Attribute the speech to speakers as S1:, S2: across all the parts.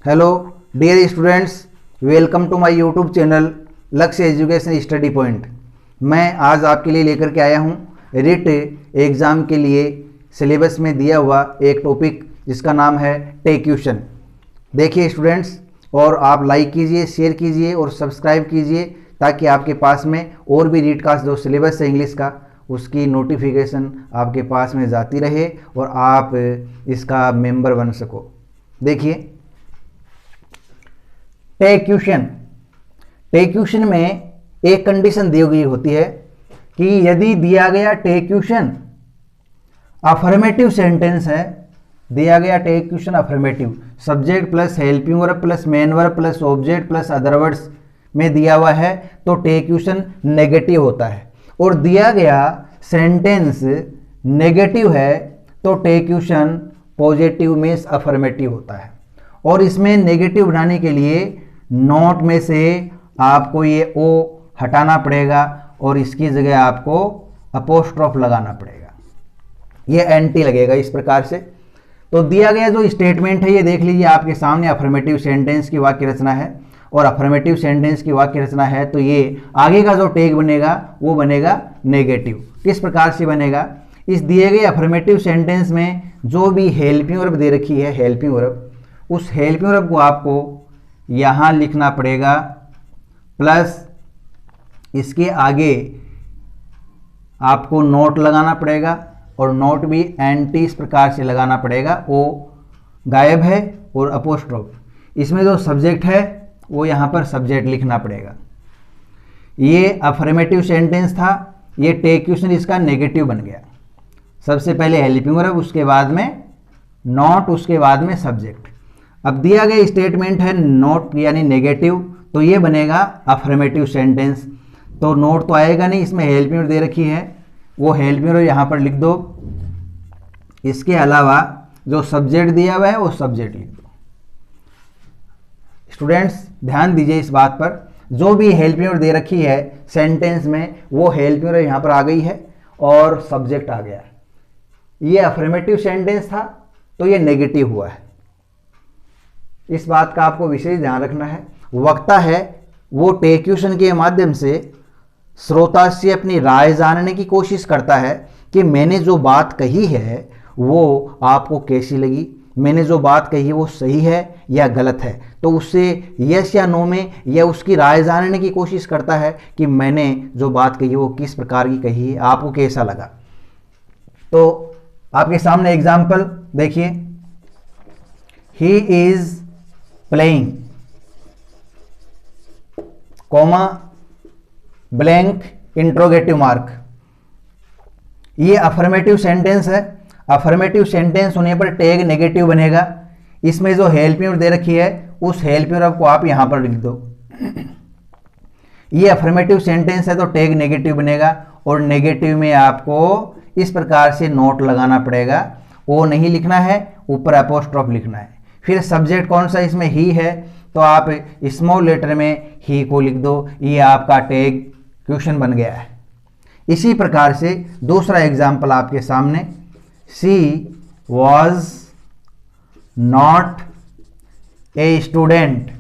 S1: Hello dear students, welcome to my YouTube channel Lakshya education study point. मैं आज आपके लिए लेकर के आया हूँ रिट एग्ज़ाम के लिए सिलेबस में दिया हुआ एक टॉपिक जिसका नाम है टेक्यूशन। देखिए स्टूडेंट्स, और आप लाइक कीजिए, शेयर कीजिए और सब्सक्राइब कीजिए ताकि आपके पास में और भी रीट का जो सिलेबस है इंग्लिश का उसकी नोटिफिकेशन आपके पास में जाती रहे और आप इसका मेंबर बन सको। देखिए टेक्यूशन में एक कंडीशन दी गई होती है कि यदि दिया गया टेक्यूशन अफर्मेटिव सेंटेंस है, दिया गया टेक्यूशन affirmative, subject plus helping verb plus main verb plus object plus other words में दिया हुआ है तो टेक्यूशन नेगेटिव होता है। और दिया गया सेंटेंस नेगेटिव है तो टेक्यूशन पॉजिटिव मीन्स अफर्मेटिव होता है। और इसमें नेगेटिव बनाने के लिए नोट में से आपको ये ओ हटाना पड़ेगा और इसकी जगह आपको अपोस्ट्रोफ लगाना पड़ेगा, ये एंटी लगेगा इस प्रकार से। तो दिया गया जो स्टेटमेंट है ये देख लीजिए आपके सामने, अफर्मेटिव सेंटेंस की वाक्य रचना है और अफर्मेटिव सेंटेंस की वाक्य रचना है तो ये आगे का जो टेग बनेगा वो बनेगा नेगेटिव। किस प्रकार से बनेगा? इस दिए गए अफर्मेटिव सेंटेंस में जो भी हेल्पिंग वर्ब दे रखी है, हेल्पिंग वर्ब, उस हेल्पिंग वर्ब को आपको यहाँ लिखना पड़ेगा प्लस इसके आगे आपको नोट लगाना पड़ेगा और नोट भी एंटी इस प्रकार से लगाना पड़ेगा, वो गायब है और अपोस्ट्रोफ। इसमें जो सब्जेक्ट है वो यहाँ पर सब्जेक्ट लिखना पड़ेगा। ये अफर्मेटिव सेंटेंस था, ये टेक्यूशन इसका नेगेटिव बन गया। सबसे पहले हेल्पिंग वर्ब, उसके बाद में नॉट, उसके बाद में सब्जेक्ट। अब दिया गया स्टेटमेंट है नोट यानी नेगेटिव, तो ये बनेगा अफर्मेटिव सेंटेंस। तो नोट तो आएगा नहीं, इसमें हेल्पिंग वर्ब दे रखी है, वो हेल्पिंग वर्ब यहाँ पर लिख दो। इसके अलावा जो सब्जेक्ट दिया हुआ है वो सब्जेक्ट लिख दो। स्टूडेंट्स ध्यान दीजिए इस बात पर, जो भी हेल्पिंग वर्ब दे रखी है सेंटेंस में वो हेल्पिंग वर्ब यहाँ पर आ गई है और सब्जेक्ट आ गया है। ये अफर्मेटिव सेंटेंस था तो ये नेगेटिव हुआ है, इस बात का आपको विशेष ध्यान रखना है। वक्ता है वो टेक्यूशन के माध्यम से श्रोता से अपनी राय जानने की कोशिश करता है कि मैंने जो बात कही है वो आपको कैसी लगी, मैंने जो बात कही है वो सही है या गलत है। तो उससे यस या नो में या उसकी राय जानने की कोशिश करता है कि मैंने जो बात कही है वो किस प्रकार की कही है, आपको कैसा लगा। तो आपके सामने एग्जाम्पल देखिए, he is playing comma blank interrogative mark. ये अफर्मेटिव सेंटेंस है, अफर्मेटिव सेंटेंस होने पर टैग नेगेटिव बनेगा। इसमें जो हेल्पिंग वर्ब दे रखी है उस हेल्पिंग वर्ब को आप यहां पर लिख दो। ये अफर्मेटिव सेंटेंस है तो टैग नेगेटिव बनेगा और नेगेटिव में आपको इस प्रकार से नोट लगाना पड़ेगा, वो नहीं लिखना है, ऊपर अपोस्ट्रोफ लिखना है। फिर सब्जेक्ट कौन सा, इसमें ही है तो आप स्मॉल लेटर में ही को लिख दो, ये आपका टैग क्वेश्चन बन गया है। इसी प्रकार से दूसरा एग्जाम्पल आपके सामने, she was not a student,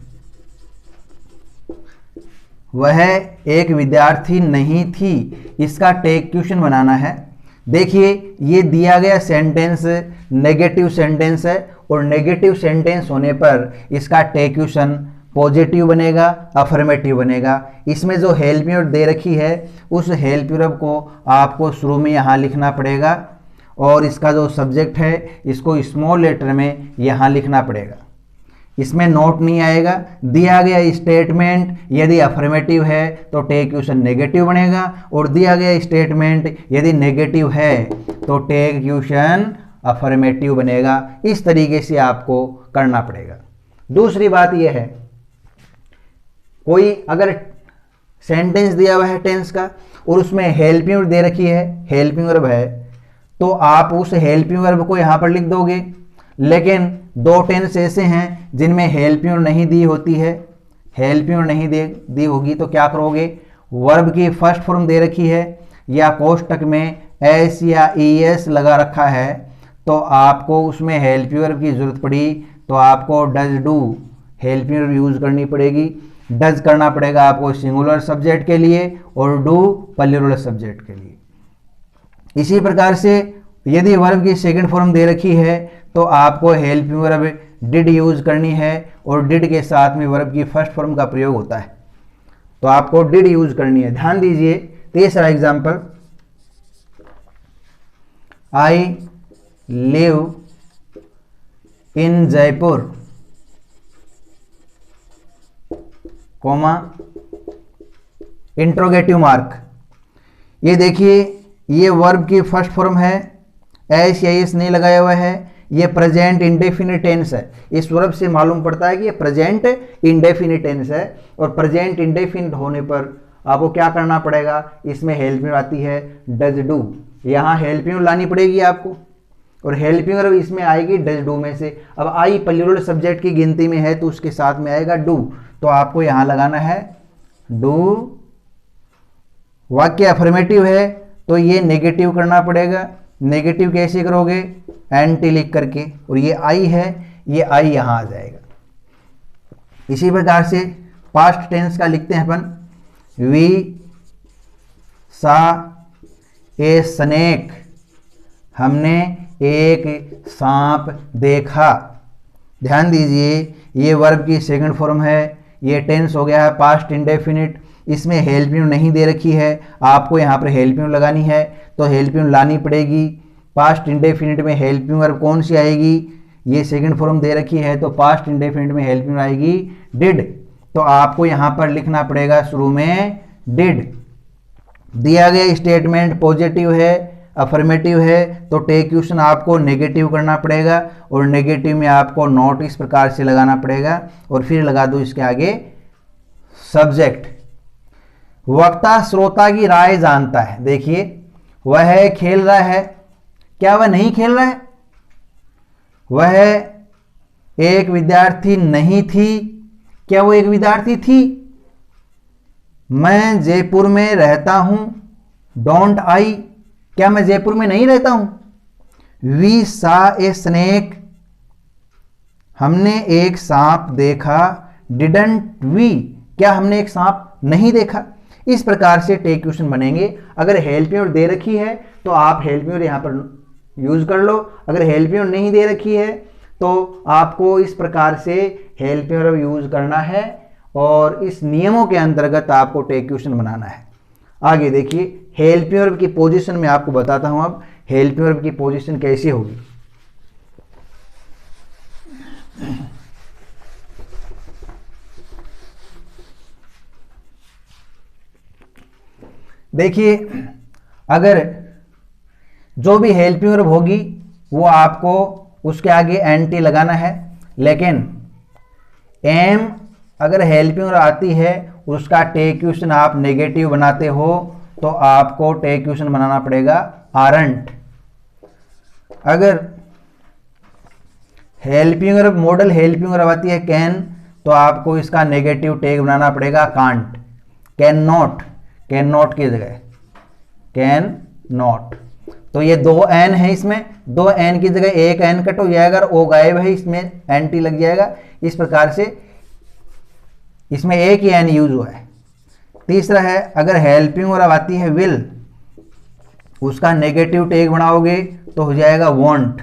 S1: वह एक विद्यार्थी नहीं थी, इसका टैग क्वेश्चन बनाना है। देखिए ये दिया गया सेंटेंस नेगेटिव सेंटेंस है और नेगेटिव सेंटेंस होने पर इसका टेक्यूशन पॉजिटिव बनेगा, अफर्मेटिव बनेगा। इसमें जो हेल्पिंग वर्ब दे रखी है उस हेल्पिंग वर्ब को आपको शुरू में यहाँ लिखना पड़ेगा और इसका जो सब्जेक्ट है इसको स्मॉल लेटर में यहाँ लिखना पड़ेगा। इसमें नोट नहीं आएगा। दिया गया स्टेटमेंट यदि अफर्मेटिव है तो टेक्यूशन नेगेटिव बनेगा और दिया गया स्टेटमेंट यदि नेगेटिव है तो टेक्यूशन अफर्मेटिव बनेगा। इस तरीके से आपको करना पड़ेगा। दूसरी बात यह है, कोई अगर सेंटेंस दिया हुआ है टेंस का और उसमें हेल्पिंग वर्ब दे रखी है, हेल्पिंग वर्ब है, तो आप उस हेल्पिंग वर्ब को यहाँ पर लिख दोगे। लेकिन दो टेंस ऐसे हैं जिनमें हेल्पिंग वर्ब नहीं दी होती है, हेल्पिंग वर्ब नहीं दी होगी तो क्या करोगे, वर्ब की फर्स्ट फॉर्म दे रखी है या कोष्टक में एस या ईएस लगा रखा है तो आपको उसमें हेल्पिंग वर्ब की जरूरत पड़ी तो आपको does do helping verb use करनी पड़ेगी। डज करना पड़ेगा आपको सिंगुलर सब्जेक्ट के लिए और डू प्लूरल सब्जेक्ट के लिए। इसी प्रकार से यदि वर्ब की सेकंड फॉर्म दे रखी है तो आपको हेल्पिंग वर्ब डिड यूज करनी है और डिड के साथ में वर्ब की फर्स्ट फॉर्म का प्रयोग होता है, तो आपको डिड यूज करनी है। ध्यान दीजिए, तीसरा example, I live in Jaipur, comma interrogative mark. ये देखिए, ये वर्ब की फर्स्ट फॉर्म है, एस या एस नहीं लगाया हुआ है, ये प्रेजेंट इंडेफिनिट टेंस है। इस वर्ब से मालूम पड़ता है कि ये प्रेजेंट इंडेफिनिट टेंस है और प्रेजेंट इंडेफिनिट होने पर आपको क्या करना पड़ेगा, इसमें हेल्पिंग आती है डज डू, यहाँ हेल्पिंग लानी पड़ेगी आपको और हेल्पिंग वर्ब इसमें आएगी डज डू में से। अब आई प्लूरल सब्जेक्ट की गिनती में है तो उसके साथ में आएगा डू, तो आपको यहाँ लगाना है डू। वाक्य अफर्मेटिव है तो ये नेगेटिव करना पड़ेगा। नेगेटिव कैसे करोगे, एंटी लिख करके, और ये आई है, ये आई यहाँ आ जाएगा। इसी प्रकार से पास्ट टेंस का लिखते हैं अपन, वी सा ए स्नेक, हमने एक सांप देखा। ध्यान दीजिए, ये वर्ब की सेकंड फॉर्म है, ये टेंस हो गया है पास्ट इंडेफिनिट, इसमें हेल्पिंग नहीं दे रखी है, आपको यहाँ पर हेल्पिंग लगानी है तो हेल्पिंग लानी पड़ेगी। पास्ट इंडेफिनिट में हेल्पिंग वर्ब कौन सी आएगी, ये सेकंड फॉर्म दे रखी है तो पास्ट इंडेफिनिट में हेल्पिंग आएगी डिड, तो आपको यहाँ पर लिखना पड़ेगा शुरू में डिड। दिया गया स्टेटमेंट पॉजिटिव है, अफर्मेटिव है, तो टेक क्वेश्चन आपको नेगेटिव करना पड़ेगा और नेगेटिव में आपको नॉट इस प्रकार से लगाना पड़ेगा और फिर लगा दो इसके आगे सब्जेक्ट। वक्ता श्रोता की राय जानता है। देखिए, वह खेल रहा है, क्या वह नहीं खेल रहा है? वह एक विद्यार्थी नहीं थी, क्या वो एक विद्यार्थी थी? मैं जयपुर में रहता हूं, डोंट आई, क्या मैं जयपुर में नहीं रहता हूं? वी सा ए स्नेक, हमने एक सांप देखा, डिडंट वी, क्या हमने एक सांप नहीं देखा? इस प्रकार से टेक क्वेश्चन बनेंगे। अगर हेल्पिंग वर्ब दे रखी है तो आप हेल्पिंग वर्ब यहां पर यूज कर लो, अगर हेल्पिंग वर्ब नहीं दे रखी है तो आपको इस प्रकार से हेल्पिंग वर्ब यूज करना है और इस नियमों के अंतर्गत आपको टेक क्वेश्चन बनाना है। आगे देखिए, हेल्पिंग वर्ब की पोजीशन में आपको बताता हूं अब हेल्पिंग वर्ब की पोजीशन कैसी होगी। देखिए, अगर जो भी हेल्पिंग वर्ब होगी वो आपको उसके आगे एंटी लगाना है, लेकिन एम अगर हेल्पिंग वर्ब आती है उसका टेक क्वेश्चन आप नेगेटिव बनाते हो तो आपको टेक क्वेश्चन बनाना पड़ेगा आरंट। अगर helping verb model helping verb आती है कैन तो आपको इसका नेगेटिव टेक बनाना पड़ेगा can't. Can not, can not की जगह कैन नॉट, तो ये दो एन है, इसमें दो एन की जगह एक एन कट हो जाएगा और ओ गायब है, इसमें एंटी लग जाएगा। इस प्रकार से इसमें एक ही एन यूज हुआ है। तीसरा है, अगर हेल्पिंग वर्ब आती है विल, उसका नेगेटिव टेक बनाओगे तो हो जाएगा वॉन्ट,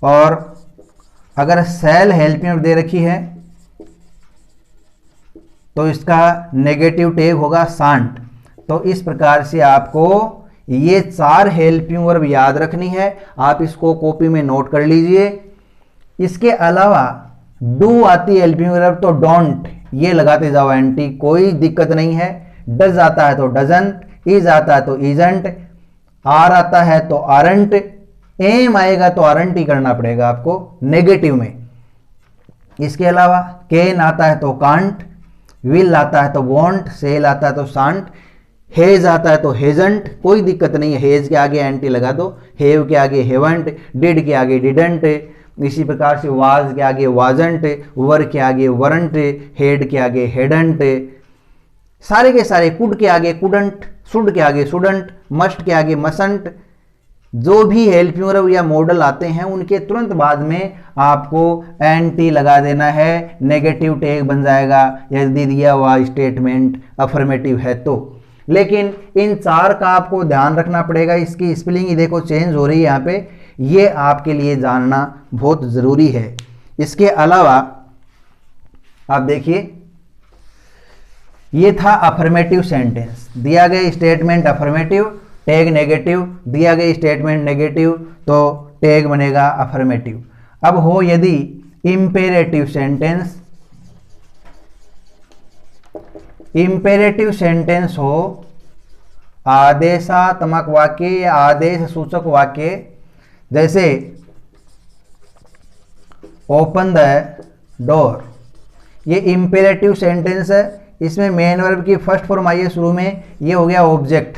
S1: और अगर सेल हेल्पिंग वर्ब दे रखी है तो इसका नेगेटिव टेक होगा सांट। तो इस प्रकार से आपको ये चार हेल्पिंग वर्ब याद रखनी है, आप इसको कॉपी में नोट कर लीजिए। इसके अलावा डू आती है हेल्पिंग वर्ब तो डोंट ये लगाते जाओ एंटी, कोई दिक्कत नहीं है। डज आता है तो डजंट, इज आता है तो इजंट, आर आता है तो आरंट, एम आएगा तो आरंट ही करना पड़ेगा आपको नेगेटिव में। इसके अलावा कैन आता है तो कांट, विल आता है तो वॉन्ट, सेल आता है तो सांट, हेज आता है तो हेजंट, कोई दिक्कत नहीं है, हेज के आगे एंटी लगा दो, हेव के आगे हेवंट, डिड के आगे डिडंट, इसी प्रकार से वाज के आगे वाजंट, वर के आगे वरंट, हेड के आगे हेडंट, सारे के सारे, कुड के आगे कुडंट, शुड के आगे शुडंट, मस्ट के आगे मसंट, जो भी हेल्पिंग वर्ब या मॉडल आते हैं उनके तुरंत बाद में आपको एनटी लगा देना है, नेगेटिव टैग बन जाएगा यदि दिया हुआ स्टेटमेंट अफर्मेटिव है तो। लेकिन इन चार का आपको ध्यान रखना पड़ेगा। इसकी स्पेलिंग ही देखो चेंज हो रही है यहाँ पे, ये आपके लिए जानना बहुत ज़रूरी है। इसके अलावा आप देखिए, ये था अफर्मेटिव सेंटेंस, दिया गया स्टेटमेंट अफर्मेटिव, टैग नेगेटिव, दिया गया स्टेटमेंट नेगेटिव तो टैग बनेगा अफर्मेटिव। अब हो यदि इंपेरेटिव सेंटेंस, इंपेरेटिव सेंटेंस हो आदेशात्मक वाक्य या आदेश सूचक वाक्य, जैसे ओपन द डोर, ये इंपेरेटिव सेंटेंस है। इसमें मेन वर्ब की फर्स्ट फॉर्म आई है शुरू में, ये हो गया ऑब्जेक्ट,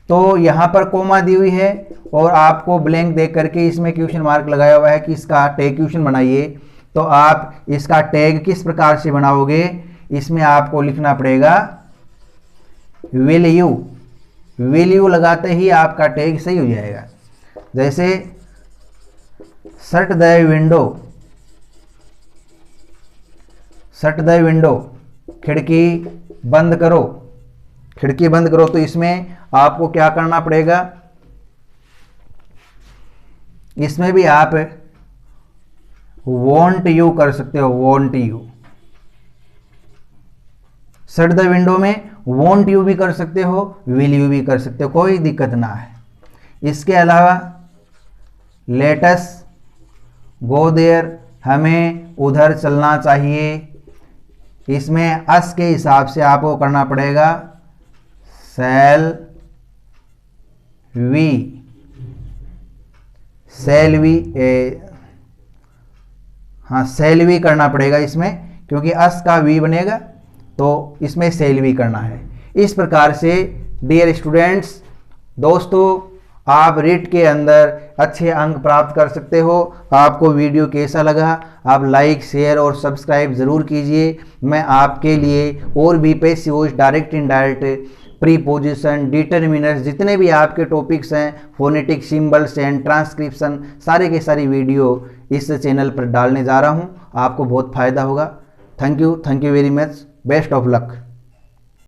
S1: तो यहाँ पर कोमा दी हुई है और आपको ब्लैंक देख करके इसमें क्वेश्चन मार्क लगाया हुआ है कि इसका टैग क्वेश्चन बनाइए। तो आप इसका टैग किस प्रकार से बनाओगे, इसमें आपको लिखना पड़ेगा विल यू। विल यू लगाते ही आपका टैग सही हो जाएगा। जैसे shut the window, shut the window, खिड़की बंद करो, खिड़की बंद करो, तो इसमें आपको क्या करना पड़ेगा, इसमें भी आप वॉन्ट यू कर सकते हो, want you. Shut the window में वॉन्ट यू भी कर सकते हो, विल यू भी कर सकते हो, कोई दिक्कत ना है। इसके अलावा लेटस गो देयर, हमें उधर चलना चाहिए, इसमें अस के हिसाब से आपको करना पड़ेगा शैल वी, शैल वी, हाँ शैल वी करना पड़ेगा इसमें, क्योंकि अस का वी बनेगा तो इसमें शैल वी करना है। इस प्रकार से डियर स्टूडेंट्स, दोस्तों, आप रीट के अंदर अच्छे अंक प्राप्त कर सकते हो। आपको वीडियो कैसा लगा, आप लाइक शेयर और सब्सक्राइब ज़रूर कीजिए। मैं आपके लिए और भी passive voice, direct indirect, preposition, determiners, जितने भी आपके टॉपिक्स हैं, फोनेटिक सिंबल्स एंड ट्रांसक्रिप्शन, सारे के सारी वीडियो इस चैनल पर डालने जा रहा हूं। आपको बहुत फ़ायदा होगा। Thank you very much, best of luck.